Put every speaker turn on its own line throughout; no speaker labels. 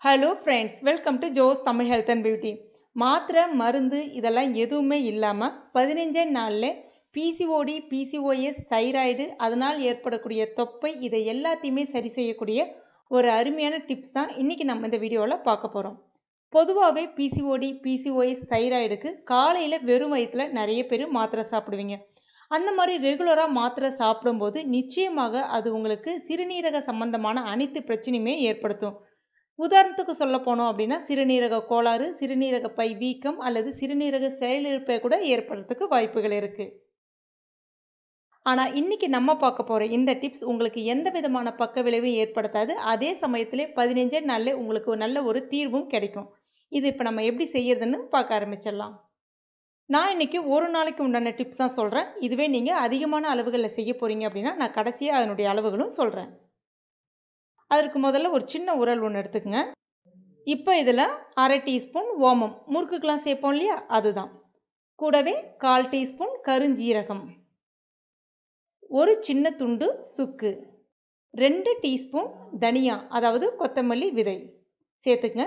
Hello friends, welcome to Jos Tamil health and beauty. மாத்திரை மருந்து இதெல்லாம் எதுவுமே இல்லாமல் 15 நாளில் பிசிஓடி, பிசிஓஎஸ், தைராய்டு, அதனால் ஏற்படக்கூடிய தொப்பை இதை எல்லாத்தையுமே சரி செய்யக்கூடிய ஒரு அருமையான டிப்ஸ் தான் இன்றைக்கி நம்ம இந்த வீடியோவில் பார்க்க போகிறோம். பொதுவாகவே பிசிஓடி, பிசிஓஎஸ், தைராய்டுக்கு காலையில் வெறும் வயிற்றில் நிறைய பேர் மாத்திரை சாப்பிடுவீங்க. அந்த மாதிரி ரெகுலராக மாத்திரை சாப்பிடும்போது நிச்சயமாக அது உங்களுக்கு சிறுநீரக சம்பந்தமான அனைத்து பிரச்சனையுமே ஏற்படுத்தும். உதாரணத்துக்கு சொல்ல போனோம் அப்படின்னா சிறுநீரக கோளாறு, சிறுநீரக பை வீக்கம் அல்லது சிறுநீரக செயலிழப்பை கூட ஏற்படுறதுக்கு வாய்ப்புகள் இருக்கு. ஆனால் இன்னைக்கு நம்ம பார்க்க போகிற இந்த டிப்ஸ் உங்களுக்கு எந்த விதமான பக்க விளைவும் ஏற்படுத்தாது. அதே சமயத்திலே 15 நாளில் உங்களுக்கு நல்ல ஒரு தீர்வும் கிடைக்கும். இது இப்போ நம்ம எப்படி செய்யறதுன்னு பார்க்க ஆரம்பிச்சிடலாம். நான் இன்னைக்கு ஒரு நாளைக்கு உண்டான டிப்ஸ் தான் சொல்கிறேன். இதுவே நீங்கள் அதிகமான அளவுகளில் செய்ய போகிறீங்க அப்படின்னா நான் கடைசியாக அதனுடைய அளவுகளும் சொல்கிறேன். அதற்கு முதல்ல ஒரு சின்ன உரல் ஒன்று எடுத்துக்கங்க. இப்போ இதில் 1/2 டீஸ்பூன் ஓமம், முறுக்குக்கெலாம் சேர்ப்போம் இல்லையா, அதுதான். கூடவே 1/4 டீஸ்பூன் கருஞ்சீரகம், ஒரு சின்ன துண்டு சுக்கு, 2 டீஸ்பூன் தனியா அதாவது கொத்தமல்லி விதை சேர்த்துக்குங்க.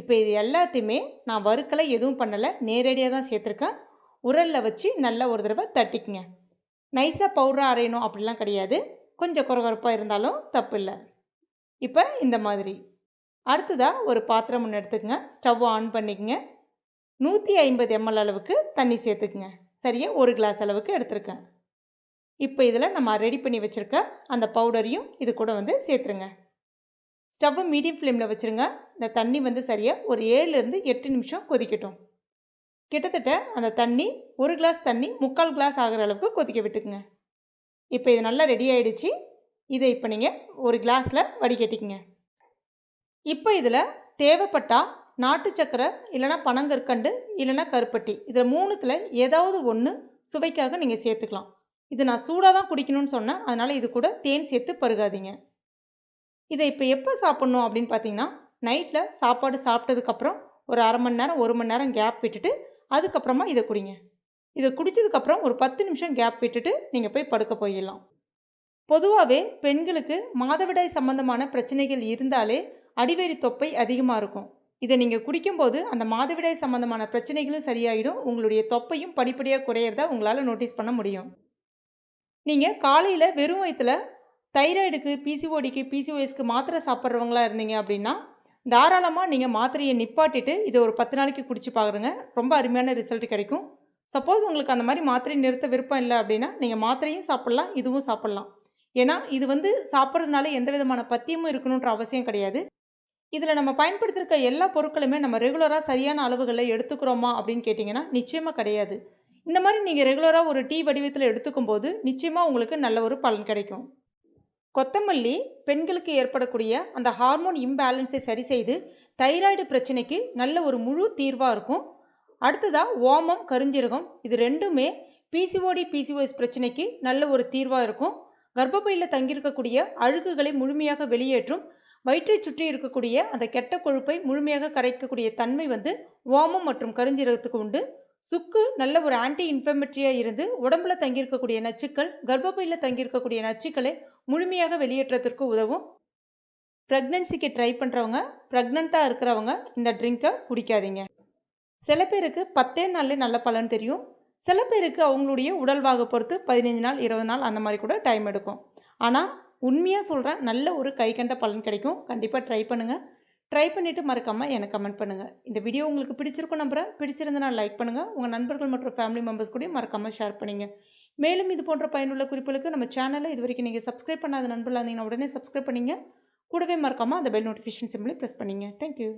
இப்போ இது எல்லாத்தையுமே நான் வறுக்கலை எதுவும் பண்ணலை, நேரடியாக தான் சேர்த்துருக்கேன். உரலில் வச்சு நல்லா ஒரு தடவை தட்டிக்குங்க. நைஸாக பவுடராக அரையணும் அப்படிலாம் கிடையாது, கொஞ்சம் குறகுறப்பாக இருந்தாலும் தப்பு இல்லை. இப்போ இந்த மாதிரி அடுத்ததாக ஒரு பாத்திரம் ஒன்று எடுத்துக்கங்க. ஸ்டவ் ஆன் பண்ணிக்கங்க. 150 ml அளவுக்கு தண்ணி சேர்த்துக்குங்க. சரியாக 1 கிளாஸ் அளவுக்கு எடுத்துருக்கேன். இப்போ இதில் நம்ம ரெடி பண்ணி வச்சுருக்க அந்த பவுடரையும் இது கூட சேர்த்துருங்க. ஸ்டவ்வை மீடியம் ஃப்ளேமில் வச்சுருங்க. இந்த தண்ணி சரியாக ஒரு 7லேருந்து 8 நிமிஷம் கொதிக்கட்டும். கிட்டத்தட்ட அந்த தண்ணி 1 கிளாஸ் தண்ணி 3/4 கிளாஸ் ஆகிற அளவுக்கு கொதிக்க விட்டுக்குங்க. இப்போ இது நல்லா ரெடி ஆகிடுச்சு. இதை இப்போ நீங்கள் ஒரு கிளாஸில் வடிகட்டிக்குங்க. இப்போ இதில் தேவைப்பட்டால் நாட்டு சக்கரை இல்லைனா பனங்கற்கண்டு இல்லைனா கருப்பட்டி, இதில் 3த்தில் ஏதாவது ஒன்று சுவைக்காக நீங்கள் சேர்த்துக்கலாம். இது நான் சூடாக தான் குடிக்கணும்னு சொன்னேன், அதனால் இது கூட தேன் சேர்த்து பருகாதீங்க. இதை இப்போ எப்போ சாப்பிட்ணும் அப்படின்னு பார்த்தீங்கன்னா, நைட்டில் சாப்பாடு சாப்பிட்டதுக்கப்புறம் ஒரு 1/2 மணி நேரம் 1 மணி நேரம் கேப் விட்டுட்டு அதுக்கப்புறமா இதை குடிங்க. இதை குடித்ததுக்கப்புறம் ஒரு 10 நிமிஷம் கேப் விட்டுட்டு நீங்கள் போய் படுக்க போயிடலாம். பொதுவாகவே பெண்களுக்கு மாதவிடாய் சம்பந்தமான பிரச்சனைகள் இருந்தாலே அடிவேரி தொப்பை அதிகமாக இருக்கும். இதை நீங்கள் குடிக்கும்போது அந்த மாதவிடாய் சம்பந்தமான பிரச்சனைகளும் சரியாயிடும், உங்களுடைய தொப்பையும் படிப்படியாக குறையிறத உங்களால் நோட்டீஸ் பண்ண முடியும். நீங்கள் காலையில் வெறும் வயிற்றில் தைராய்டுக்கு, பிசிஓடிக்கு, பிசிஓஎஸ்க்கு மாத்திரை சாப்பிட்றவங்களா இருந்தீங்க அப்படின்னா தாராளமாக நீங்கள் மாத்திரையை நிப்பாட்டிட்டு இதை ஒரு 10 நாளைக்கு குடிச்சு பாருங்க. ரொம்ப அருமையான ரிசல்ட் கிடைக்கும். சப்போஸ் உங்களுக்கு அந்த மாதிரி மாத்திரை நிறுத்த விருப்பம் இல்லை அப்படின்னா நீங்கள் மாத்திரையும் சாப்பிட்லாம், இதுவும் சாப்பிட்லாம். ஏன்னா இது சாப்பிட்றதுனால எந்த விதமான பத்தியமும் இருக்கணுன்ற அவசியம் கிடையாது. இதில் நம்ம பயன்படுத்திருக்க எல்லா பொருட்களுமே நம்ம ரெகுலராக சரியான அளவுகளில் எடுத்துக்கிறோமா அப்படின்னு கேட்டிங்கன்னா நிச்சயமாக கிடையாது. இந்த மாதிரி நீங்கள் ரெகுலராக ஒரு டீ வடிவத்தில் எடுத்துக்கும் போது நிச்சயமாக உங்களுக்கு நல்ல ஒரு பலன் கிடைக்கும். கொத்தமல்லி பெண்களுக்கு ஏற்படக்கூடிய அந்த ஹார்மோன் இம்பேலன்ஸை சரி செய்து தைராய்டு பிரச்சனைக்கு நல்ல ஒரு முழு தீர்வாக இருக்கும். அடுத்ததாக ஓமம், கருஞ்சீரகம், இது ரெண்டுமே பிசிஓடி, பிசிஓஎஸ் பிரச்சனைக்கு நல்ல ஒரு தீர்வாக இருக்கும். கர்ப்பப்பையில் தங்கியிருக்கக்கூடிய அழுக்குகளை முழுமையாக வெளியேற்றும். வயிற்றை சுற்றி இருக்கக்கூடிய அந்த கெட்ட கொழுப்பை முழுமையாக கரைக்கக்கூடிய தன்மை ஓமம் மற்றும் கருஞ்சீரகத்துக்கு உண்டு. சுக்கு நல்ல ஒரு ஆன்டி இன்ஃப்ளமேட்டரியாக இருந்து உடம்புல தங்கியிருக்கக்கூடிய நச்சுக்கள், கர்ப்பப்பையில் தங்கியிருக்கக்கூடிய நச்சுக்களை முழுமையாக வெளியேற்றத்திற்கு உதவும். ப்ரெக்னன்சிக்கு ட்ரை பண்ணுறவங்க, ப்ரெக்னெண்ட்டாக இருக்கிறவங்க இந்த ட்ரிங்கை குடிக்காதீங்க. சில பேருக்கு 10 நாள்லேயே நல்ல பலன் தெரியும். சில பேருக்கு அவங்களுடைய உடல்வாக பொறுத்து 15 நாள் 20 நாள் அந்த மாதிரி கூட டைம் எடுக்கும். ஆனால் உண்மையாக சொல்கிறேன், நல்ல ஒரு கை கண்ட பலன் கிடைக்கும். கண்டிப்பாக ட்ரை பண்ணுங்கள். ட்ரை பண்ணிவிட்டு மறக்காமல் எனக்கு கமெண்ட் பண்ணுங்கள். இந்த வீடியோ உங்களுக்கு பிடிச்சிருக்கும் நம்புகிறேன். பிடிச்சிருந்தனா லைக் பண்ணுங்கள். உங்கள் நண்பர்கள் மற்றும் ஃபேமிலி மெம்பர்ஸ் கூட மறக்காமல் ஷேர் பண்ணுங்க. மேலும் இது போன்ற பயனுள்ள குறிப்புகளுக்கு நம்ம சேனலை இது வரைக்கும் நீங்கள் சப்ஸ்கிரைப் பண்ணாத நண்பர்களாக இருந்தீங்கன்னா உடனே சப்ஸ்கிரைப் பண்ணிங்க. கூடவே மறக்காமல் அந்த பெல் நோட்டிஃபிகேஷன் சிம்பிளை ப்ரெஸ் பண்ணிங்க. தேங்க்யூ.